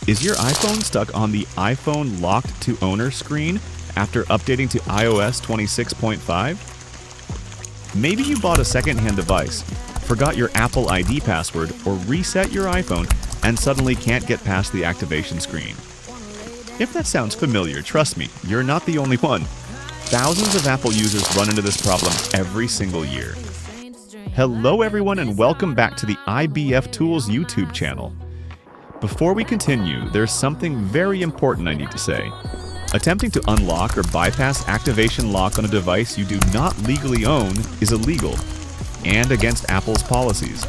Is your iPhone stuck on the iPhone locked to owner screen after updating to iOS 26.5? Maybe you bought a secondhand device, forgot your Apple ID password, or reset your iPhone and suddenly can't get past the activation screen. If that sounds familiar, trust me, you're not the only one. Thousands of Apple users run into this problem every single year. Hello everyone and welcome back to the IBF Tools YouTube channel. Before we continue, there's something very important I need to say. Attempting to unlock or bypass activation lock on a device you do not legally own is illegal and against Apple's policies.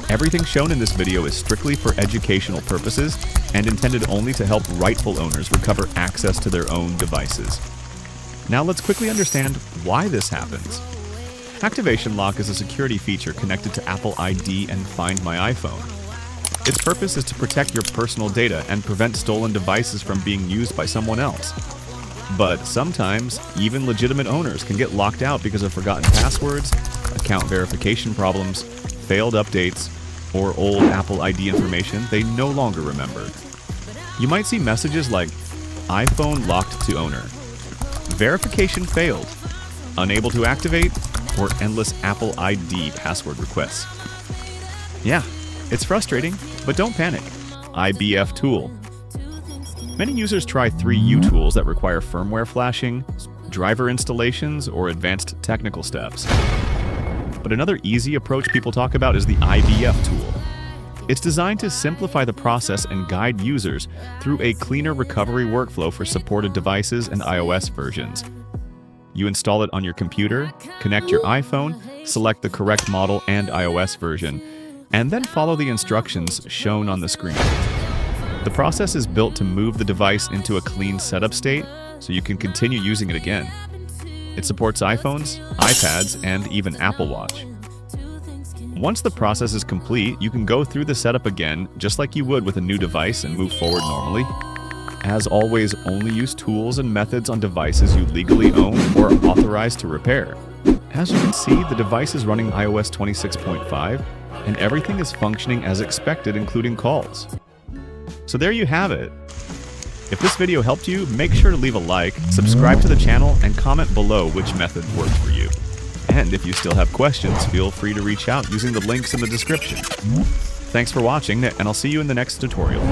Everything shown in this video is strictly for educational purposes and intended only to help rightful owners recover access to their own devices. Now let's quickly understand why this happens. Activation lock is a security feature connected to Apple ID and Find My iPhone. Its purpose is to protect your personal data and prevent stolen devices from being used by someone else. But sometimes, even legitimate owners can get locked out because of forgotten passwords, account verification problems, failed updates, or old Apple ID information they no longer remember. You might see messages like, iPhone locked to owner, verification failed, unable to activate, or endless Apple ID password requests. Yeah, it's frustrating, but don't panic. IBF Tool. Many users try 3U tools that require firmware flashing, driver installations, or advanced technical steps. But another easy approach people talk about is the IBF tool. It's designed to simplify the process and guide users through a cleaner recovery workflow for supported devices and iOS versions. You install it on your computer, connect your iPhone, select the correct model and iOS version, and then follow the instructions shown on the screen. The process is built to move the device into a clean setup state so you can continue using it again. It supports iPhones, iPads, and even Apple Watch. Once the process is complete, you can go through the setup again just like you would with a new device and move forward normally. As always, only use tools and methods on devices you legally own or are authorized to repair. As you can see, the device is running iOS 26.5, and everything is functioning as expected, including calls. So there you have it. If this video helped you, make sure to leave a like, subscribe to the channel, and comment below which method worked for you. And if you still have questions, feel free to reach out using the links in the description. Thanks for watching, and I'll see you in the next tutorial.